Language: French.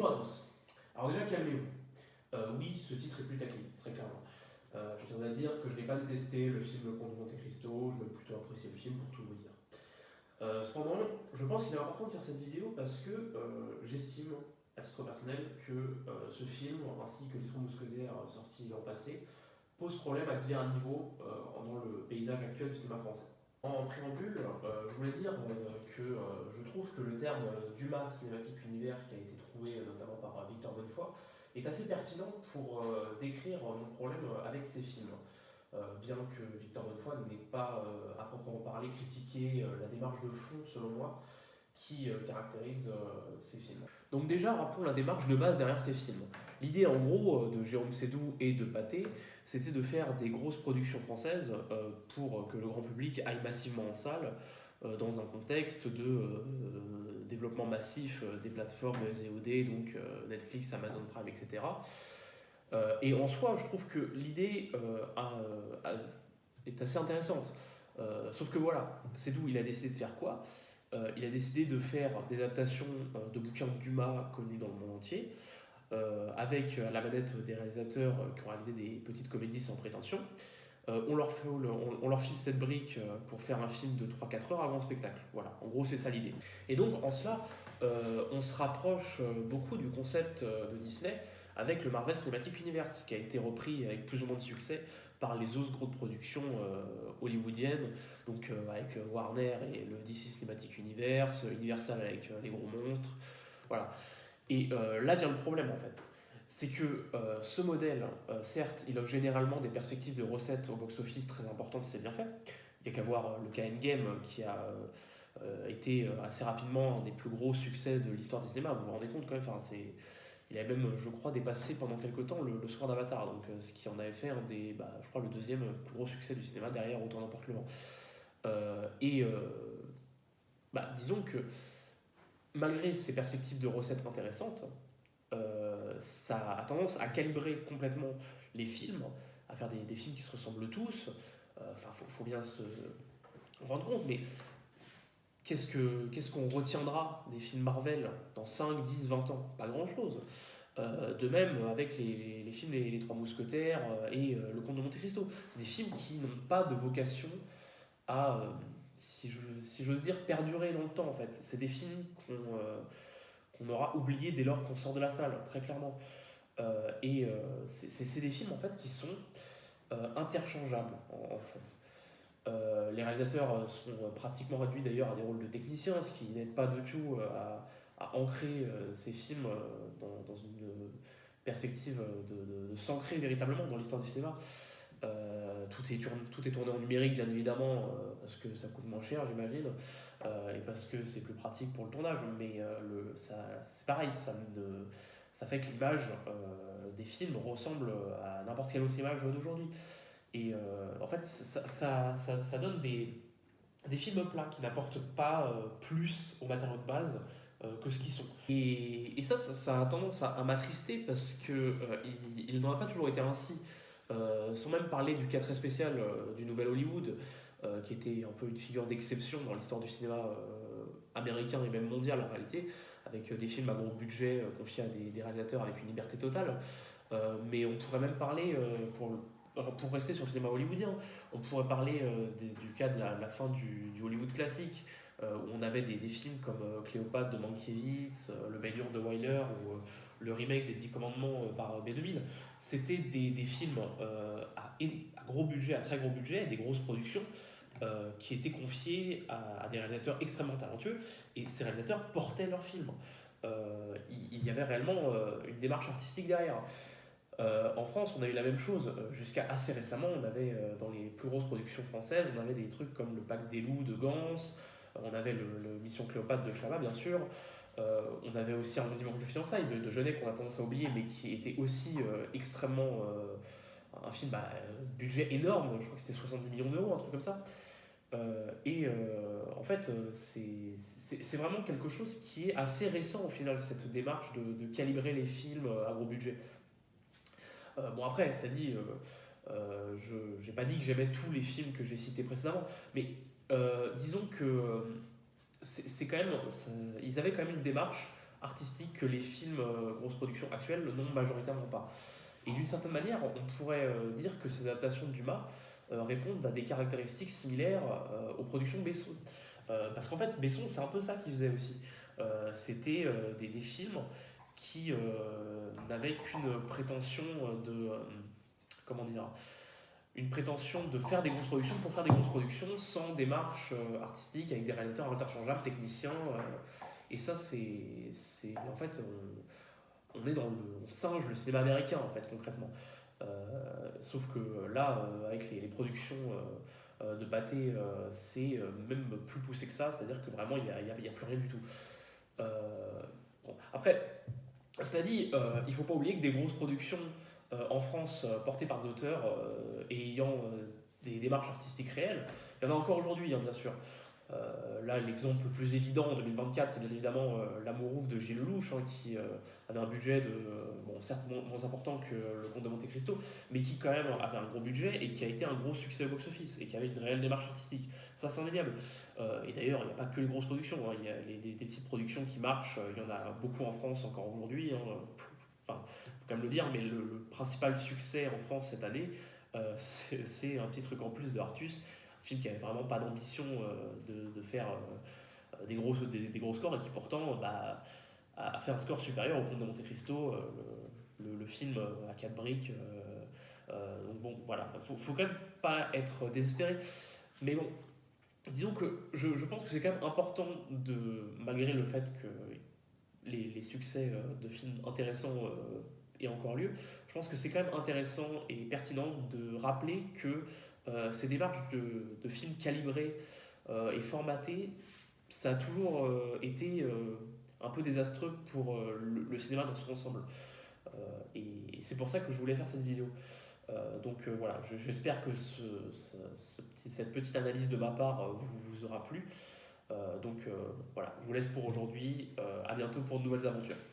Bonjour à tous. Alors déjà, calmez-vous. Oui, ce titre est plus taquin, très clairement. Je tiens à dire que je n'ai pas détesté le film Le Comte de Monte Cristo, je vais plutôt apprécier le film pour tout vous dire. Cependant, je pense qu'il est important de faire cette vidéo parce que j'estime, à titre personnel, que ce film, ainsi que Les Trois Mousquetaires sortis l'an passé, pose problème à divers niveaux dans le paysage actuel du cinéma français. En préambule, je voulais dire que je trouve que le terme d'humain cinématique univers qui a été trouvé notamment par Victor Bonnefoy est assez pertinent pour décrire mon problème avec ces films. Bien que Victor Bonnefoy n'ait pas à proprement parler critiqué la démarche de fond, selon moi, qui caractérise ces films. Donc déjà, rappelons la démarche de base derrière ces films. L'idée en gros de Jérôme Sédou et de Pathé, c'était de faire des grosses productions françaises pour que le grand public aille massivement en salle dans un contexte de développement massif des plateformes VOD, donc Netflix, Amazon Prime, etc. Et en soi, je trouve que l'idée est assez intéressante. Sauf que voilà, Sédou, il a décidé de faire quoi? Il a décidé de faire des adaptations de bouquins de Dumas connus dans le monde entier, avec à la manette des réalisateurs qui ont réalisé des petites comédies sans prétention. On leur file cette brique pour faire un film de 3-4 heures avant le spectacle. Voilà, en gros, c'est ça l'idée. Et donc, en cela, on se rapproche beaucoup du concept de Disney avec le Marvel Cinematic Universe, qui a été repris avec plus ou moins de succès par les autres grosses productions hollywoodiennes, donc avec Warner et le DC Cinematic Universe, Universal avec les gros monstres. Voilà. Et là vient le problème en fait. C'est que ce modèle, certes, il offre généralement des perspectives de recettes au box-office très importantes, c'est bien fait. Il n'y a qu'à voir le cas Endgame qui a été assez rapidement un des plus gros succès de l'histoire du cinéma. Vous vous rendez compte quand même, enfin, il a même, je crois, dépassé pendant quelques temps le score d'Avatar, donc ce qui en avait fait un des, je crois, le deuxième plus gros succès du cinéma derrière Autant n'emporte le vent. Disons que malgré ces perspectives de recettes intéressantes, ça a tendance à calibrer complètement les films, à faire des films qui se ressemblent tous. Enfin, faut bien se rendre compte, mais qu'est-ce qu'on retiendra des films Marvel dans 5, 10, 20 ans? Pas grand-chose. De même avec les films Les Trois Mousquetaires et Le Comte de Monte Cristo. C'est des films qui n'ont pas de vocation à, si j'ose dire, perdurer dans le temps en fait. C'est des films qu'on aura oubliés dès lors qu'on sort de la salle, très clairement. C'est des films en fait qui sont interchangeables en fait. Les réalisateurs sont pratiquement réduits d'ailleurs à des rôles de techniciens, ce qui n'aide pas du tout à ancrer ces films dans une perspective de s'ancrer véritablement dans l'histoire du cinéma. Tout est tourné en numérique, bien évidemment, parce que ça coûte moins cher, j'imagine, et parce que c'est plus pratique pour le tournage. Mais c'est pareil, ça fait que l'image des films ressemble à n'importe quelle autre image d'aujourd'hui. Et en fait, ça donne des films plats qui n'apportent pas plus aux matériaux de base que ce qu'ils sont. Et ça a tendance à m'attrister parce que il n'en a pas toujours été ainsi. Sans même parler du cas très spécial du Nouvel Hollywood, qui était un peu une figure d'exception dans l'histoire du cinéma américain et même mondial en réalité, avec des films à gros budget confiés à des réalisateurs avec une liberté totale. Mais on pourrait même parler, pour rester sur le cinéma hollywoodien, on pourrait parler du cas de la fin du Hollywood classique, où on avait des films comme Cléopâtre de Mankiewicz, Le Baigneur de Wyler ou le remake des Dix Commandements par B2000. C'était des films à gros budget, à très gros budget, des grosses productions, qui étaient confiés à des réalisateurs extrêmement talentueux, et ces réalisateurs portaient leurs films. Il y avait réellement une démarche artistique derrière. En France, on a eu la même chose. Jusqu'à assez récemment, on avait dans les plus grosses productions françaises, on avait des trucs comme Le Pacte des loups de Gans, on avait le Mission Cléopâtre de Chabat, bien sûr. On avait aussi Un dimanche de fiançailles de Jeunet qu'on a tendance à oublier, mais qui était aussi extrêmement. Un film budget énorme, je crois que c'était 70 millions d'euros, un truc comme ça. En fait, c'est vraiment quelque chose qui est assez récent au final, cette démarche de calibrer les films à gros budget. Bon, après, ça dit, je n'ai pas dit que j'aimais tous les films que j'ai cités précédemment, mais disons que c'est quand même, ils avaient quand même une démarche artistique que les films grosses productions actuelles n'ont majoritairement pas. Et d'une certaine manière, on pourrait dire que ces adaptations de Dumas répondent à des caractéristiques similaires aux productions Besson. Parce qu'en fait, Besson, c'est un peu ça qu'il faisait aussi. C'était des films qui n'avaient qu'une prétention comment dire, une prétention de faire des grosses productions pour faire des grosses productions sans démarche artistique avec des réalisateurs interchangeables, techniciens. Et ça, en fait, on est dans on singe le cinéma américain en fait concrètement. Sauf que là, avec les productions de Pathé, c'est même plus poussé que ça, c'est-à-dire que vraiment il y a plus rien du tout. Bon. Après, cela dit, il ne faut pas oublier que des grosses productions en France portées par des auteurs et ayant des démarches artistiques réelles, il y en a encore aujourd'hui, hein, bien sûr. Là, l'exemple le plus évident en 2024, c'est bien évidemment L'Amour ouf de Gilles Lelouch, hein, qui avait un budget bon, certes moins important que Le Comte de Monte Cristo, mais qui quand même avait un gros budget et qui a été un gros succès au box-office et qui avait une réelle démarche artistique. Ça, c'est indéniable. Et d'ailleurs, il n'y a pas que les grosses productions, hein, il y a des petites productions qui marchent, il y en a beaucoup en France encore aujourd'hui. Hein. Enfin, faut quand même le dire, mais le principal succès en France cette année, c'est un petit truc en plus de Artus, film qui avait vraiment pas d'ambition de faire des gros scores et qui pourtant a fait un score supérieur au Comte de Monte Cristo, le film à 4 briques. Donc bon, voilà, faut quand même pas être désespéré. Mais bon, disons que je pense que c'est quand même important malgré le fait que les succès de films intéressants aient encore lieu, je pense que c'est quand même intéressant et pertinent de rappeler que ces démarches de films calibrés et formatés, ça a toujours été un peu désastreux pour le cinéma dans son ensemble. Et c'est pour ça que je voulais faire cette vidéo. Donc voilà, j'espère que cette petite analyse de ma part vous aura plu. Donc voilà, je vous laisse pour aujourd'hui. À bientôt pour de nouvelles aventures.